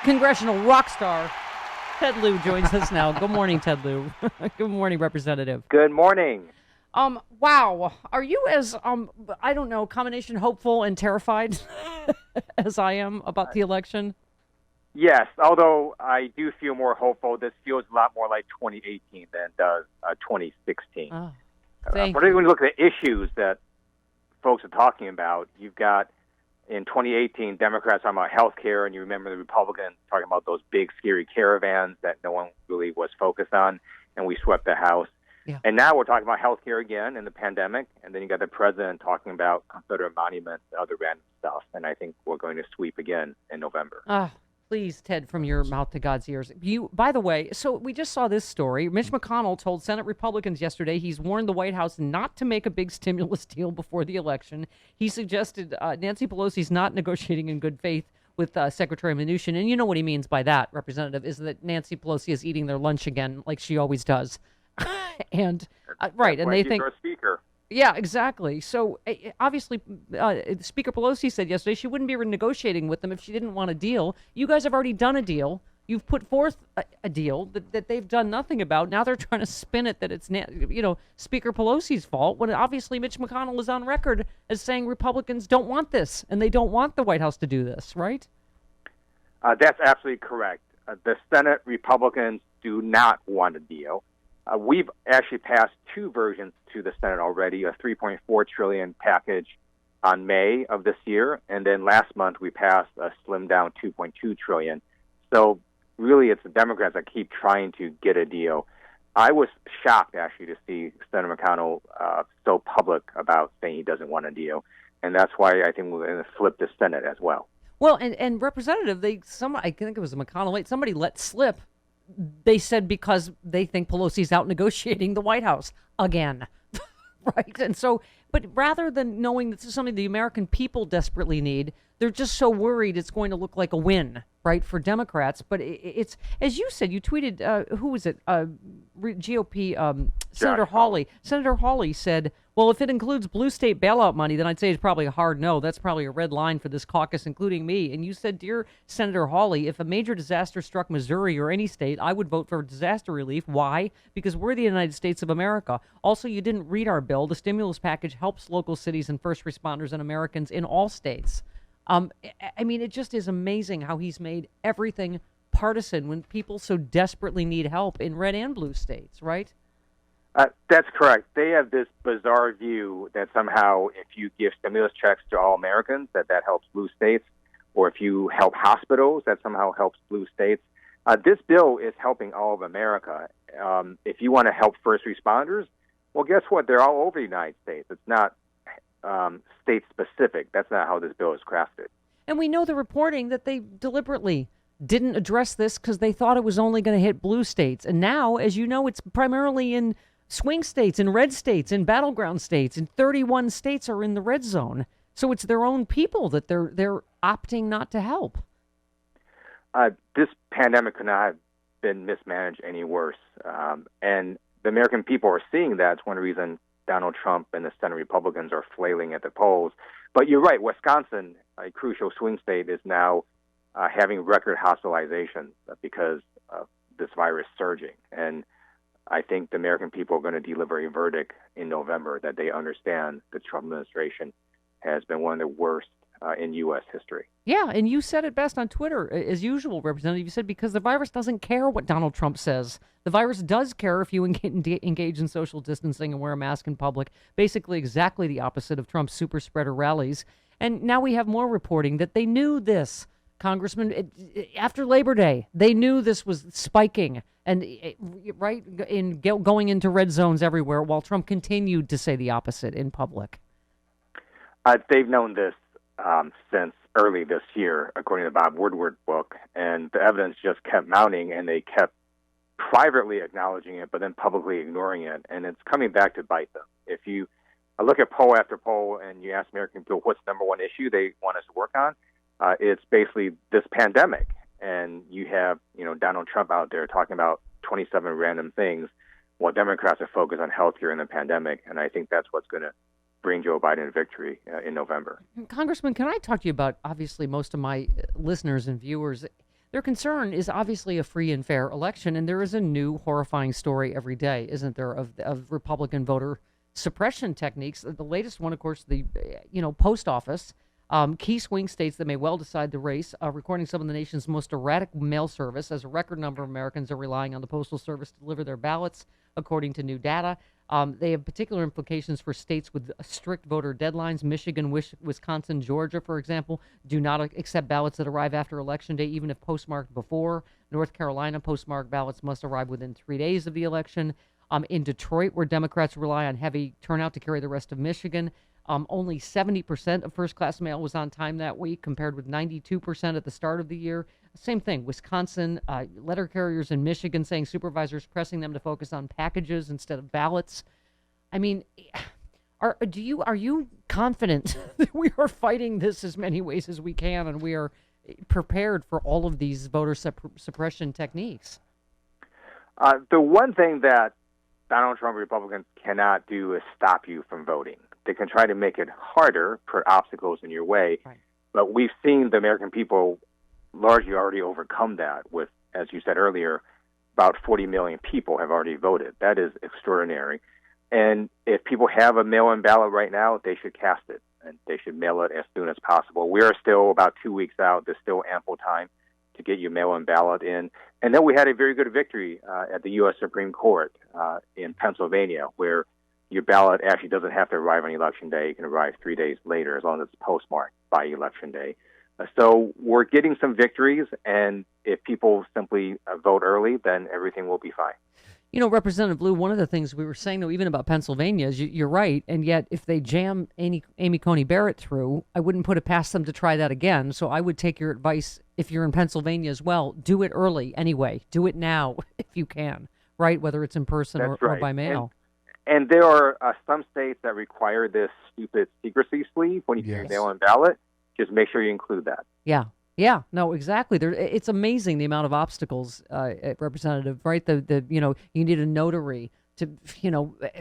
congressional rock star Ted Lieu joins us now. Good morning, Ted Lieu. Good morning, Representative. Good morning. Wow. Are you as, I don't know, combination hopeful and terrified as I am about the election? Yes, although I do feel more hopeful. This feels a lot more like 2018 than it does 2016. Oh, Particularly when you look at the issues that folks are talking about. You've got, in 2018, Democrats talking about health care, and you remember the Republicans talking about those big, scary caravans that no one really was focused on, and we swept the House. Yeah. And now we're talking about health care again in the pandemic, and then you got the president talking about Confederate monuments and other random stuff, and I think we're going to sweep again in November. Please, Ted, from your mouth to God's ears. By the way, so we just saw this story. Mitch McConnell told Senate Republicans yesterday he's warned the White House not to make a big stimulus deal before the election. He suggested Nancy Pelosi's not negotiating in good faith with Secretary Mnuchin. And you know what he means by that, Representative, is that Nancy Pelosi is eating their lunch again like she always does. And right, and they think... Speaker. Yeah, exactly. So obviously, Speaker Pelosi said yesterday she wouldn't be negotiating with them if she didn't want a deal. You guys have already done a deal. You've put forth a deal that they've done nothing about. Now they're trying to spin it that it's Speaker Pelosi's fault, when obviously Mitch McConnell is on record as saying Republicans don't want this and they don't want the White House to do this, right? That's absolutely correct. The Senate Republicans do not want a deal. We've actually passed two versions to the Senate already, a $3.4 trillion package on May of this year, and then last month we passed a slimmed down $2.2 trillion. So really it's the Democrats that keep trying to get a deal. I was shocked, actually, to see Senator McConnell so public about saying he doesn't want a deal, and that's why I think we're going to flip the Senate as well. Well, and Representative, I think it was McConnell, somebody let slip. They said because they think Pelosi's out negotiating the White House again, right? And so, but rather than knowing that this is something the American people desperately need, they're just so worried it's going to look like a win, right, for Democrats. But it's, as you said, you tweeted, who was it? GOP, Senator Hawley. Senator Hawley said, well, if it includes blue state bailout money, then I'd say it's probably a hard no. That's probably a red line for this caucus, including me. And you said, dear Senator Hawley, if a major disaster struck Missouri or any state, I would vote for disaster relief. Why? Because we're the United States of America. Also, you didn't read our bill. The stimulus package helps local cities and first responders and Americans in all states. I mean, it just is amazing how he's made everything partisan when people so desperately need help in red and blue states, right? That's correct. They have this bizarre view that somehow if you give stimulus checks to all Americans, that helps blue states, or if you help hospitals, that somehow helps blue states. This bill is helping all of America. If you want to help first responders, well, guess what? They're all over the United States. It's not state-specific. That's not how this bill is crafted. And we know the reporting that they deliberately didn't address this because they thought it was only going to hit blue states. And now, as you know, it's primarily in swing states, in red states, in battleground states, and 31 states are in the red zone. So it's their own people that they're opting not to help. This pandemic could not have been mismanaged any worse. And the American people are seeing that. It's one reason Donald Trump and the Senate Republicans are flailing at the polls. But you're right, Wisconsin, a crucial swing state, is now having record hospitalizations because of this virus surging. And I think the American people are going to deliver a verdict in November that they understand the Trump administration has been one of the worst in U.S. history. Yeah, and you said it best on Twitter, as usual, Representative. You said because the virus doesn't care what Donald Trump says. The virus does care if you engage in social distancing and wear a mask in public. Basically exactly the opposite of Trump's super spreader rallies. And now we have more reporting that they knew this, Congressman, after Labor Day. They knew this was spiking and right in going into red zones everywhere while Trump continued to say the opposite in public. They've known this since early this year, according to the Bob Woodward book, and the evidence just kept mounting, and they kept privately acknowledging it, but then publicly ignoring it, and it's coming back to bite them. If you look at poll after poll and you ask American people what's the number one issue they want us to work on, it's basically this pandemic, and you have Donald Trump out there talking about 27 random things, while Democrats are focused on healthcare and the pandemic, and I think that's what's going to bring Joe Biden a victory in November. Congressman, can I talk to you about, obviously, most of my listeners and viewers, Their concern is obviously a free and fair election, and there is a new horrifying story every day, isn't there, of Republican voter suppression techniques. The latest one, of course, the post office, key swing states that may well decide the race, recording some of the nation's most erratic mail service, as a record number of Americans are relying on the Postal Service to deliver their ballots, according to new data. They have particular implications for states with strict voter deadlines. Michigan, Wisconsin, Georgia, for example, do not accept ballots that arrive after Election Day, even if postmarked before. North Carolina, postmarked ballots must arrive within 3 days of the election. In Detroit, where Democrats rely on heavy turnout to carry the rest of Michigan, only 70% of first-class mail was on time that week, compared with 92% at the start of the year. Same thing, Wisconsin, letter carriers in Michigan saying supervisors pressing them to focus on packages instead of ballots. I mean, are you confident that we are fighting this as many ways as we can, and we are prepared for all of these voter suppression techniques? The one thing that Donald Trump Republicans cannot do is stop you from voting. They can try to make it harder, put obstacles in your way, right. But we've seen the American people largely already overcome that with, as you said earlier, about 40 million people have already voted. That is extraordinary. And if people have a mail-in ballot right now, they should cast it, and they should mail it as soon as possible. We are still about 2 weeks out. There's still ample time to get your mail-in ballot in. And then we had a very good victory at the U.S. Supreme Court in Pennsylvania, where your ballot actually doesn't have to arrive on Election Day. It can arrive 3 days later as long as it's postmarked by Election Day. So we're getting some victories, and if people simply vote early, then everything will be fine. You know, Representative Lieu, one of the things we were saying, though, even about Pennsylvania, is you're right, and yet if they jam Amy Coney Barrett through, I wouldn't put it past them to try that again. So I would take your advice, if you're in Pennsylvania as well, do it early anyway. Do it now if you can, right, whether it's in person or by mail. And there are some states that require this stupid secrecy sleeve when you do your mail-in ballot. Just make sure you include that. Yeah, no, exactly. It's amazing the amount of obstacles, Representative, right? You need a notary to,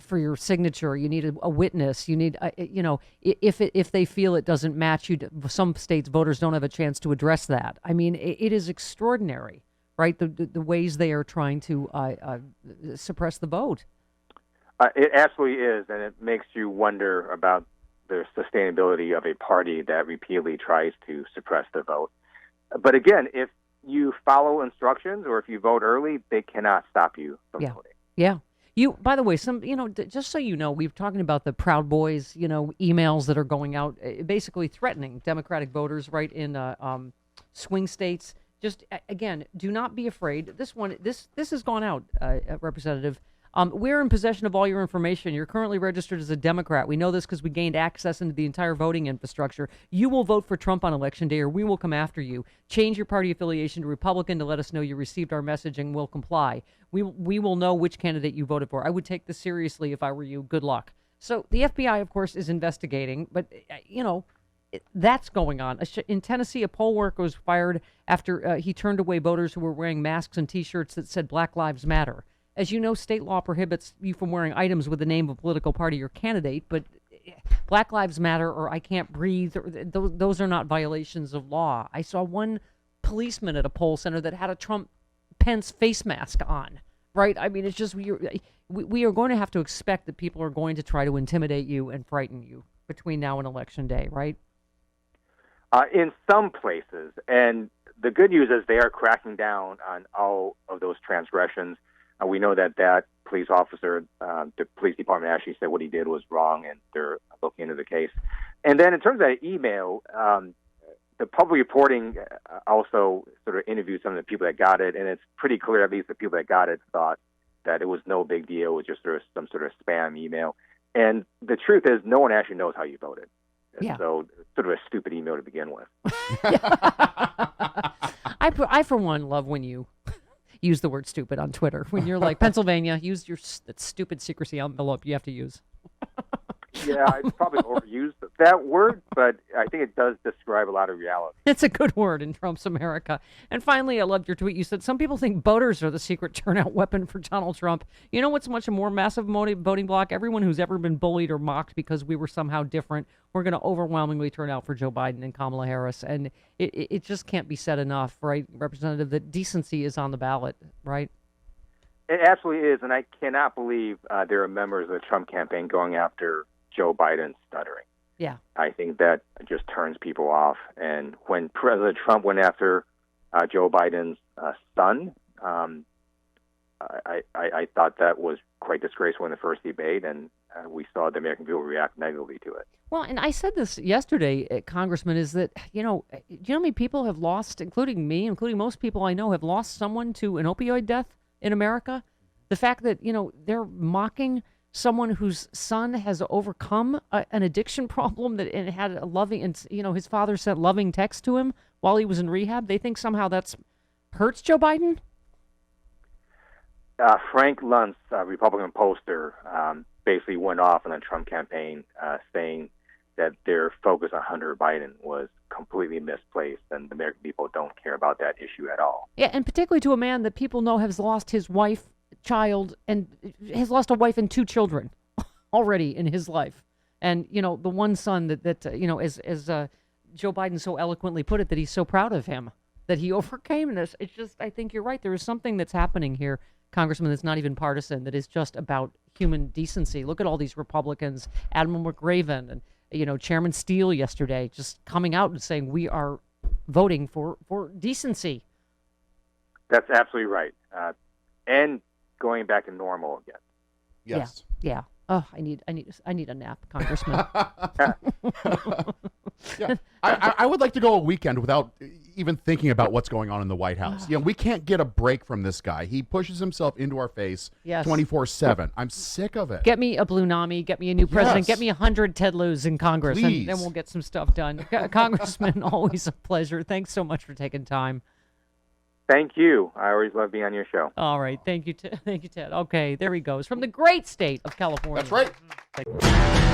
for your signature. You need a witness. You need, if they feel it doesn't match you, some states voters don't have a chance to address that. I mean, it is extraordinary, right? The ways they are trying to suppress the vote. It absolutely is, and it makes you wonder about the sustainability of a party that repeatedly tries to suppress the vote. But again, if you follow instructions or if you vote early, they cannot stop you from voting. Yeah. By the way, just so you know, we've talking about the Proud Boys, emails that are going out, basically threatening Democratic voters, right, in swing states. Just again, do not be afraid. This has gone out, Representative. We're in possession of all your information. You're currently registered as a Democrat. We know this because we gained access into the entire voting infrastructure. You will vote for Trump on Election Day, or we will come after you. Change your party affiliation to Republican to let us know you received our message, and we'll comply. We will know which candidate you voted for. I would take this seriously if I were you. Good luck. So the FBI, of course, is investigating, but, that's going on. In Tennessee, a poll worker was fired after he turned away voters who were wearing masks and T-shirts that said Black Lives Matter. As you know, state law prohibits you from wearing items with the name of a political party or candidate, but Black Lives Matter or I Can't Breathe, those are not violations of law. I saw one policeman at a poll center that had a Trump-Pence face mask on, right? I mean, it's just we are going to have to expect that people are going to try to intimidate you and frighten you between now and Election Day, right? In some places, and the good news is they are cracking down on all of those transgressions. We know that police officer, the police department actually said what he did was wrong, and they're looking into the case. And then in terms of that email, the public reporting also sort of interviewed some of the people that got it, and it's pretty clear, at least the people that got it thought that it was no big deal. It was just sort of some sort of spam email. And the truth is, no one actually knows how you voted. Yeah. So sort of a stupid email to begin with. I, for one, love when you use the word stupid on Twitter. When you're like, Pennsylvania, use that stupid secrecy envelope you have to use. Yeah, I probably overused that word, but I think it does describe a lot of reality. It's a good word in Trump's America. And finally, I loved your tweet. You said some people think boaters are the secret turnout weapon for Donald Trump. You know what's much a more massive voting bloc? Everyone who's ever been bullied or mocked because we were somehow different. We're going to overwhelmingly turn out for Joe Biden and Kamala Harris. And it just can't be said enough, right, Representative, that decency is on the ballot, right? It absolutely is, and I cannot believe there are members of the Trump campaign going after Joe Biden stuttering. Yeah. I think that just turns people off. And when President Trump went after Joe Biden's son, I thought that was quite disgraceful in the first debate, and we saw the American people react negatively to it. Well, and I said this yesterday, Congressman, is that, do you know how many people have lost, including me, including most people I know, have lost someone to an opioid death in America? The fact that, they're mocking someone whose son has overcome an addiction problem and had a loving, and, his father sent loving texts to him while he was in rehab. They think somehow that's hurts Joe Biden? Frank Luntz, Republican pollster, basically went off on the Trump campaign saying that their focus on Hunter Biden was completely misplaced and the American people don't care about that issue at all. Yeah, and particularly to a man that people know has lost his wife, child, and has lost a wife and 2 children already in his life. And, the one son that as Joe Biden so eloquently put it, that he's so proud of him, that he overcame this. It's just, I think you're right. There is something that's happening here, Congressman, that's not even partisan, that is just about human decency. Look at all these Republicans, Admiral McRaven and, Chairman Steele yesterday, just coming out and saying we are voting for decency. That's absolutely right. And going back to normal again. Yes. Yeah. Oh, I need a nap, Congressman. Yeah. I would like to go a weekend without even thinking about what's going on in the White House. We can't get a break from this guy. He pushes himself into our face 24/7. I'm sick of it. Get me a Blue Nami. Get me a new president. Yes. Get me 100 Ted Lieu's in Congress, and then we'll get some stuff done. Congressman, always a pleasure. Thanks so much for taking time. Thank you. I always love being on your show. All right. Thank you, Ted. Okay, there he goes. From the great state of California. That's right.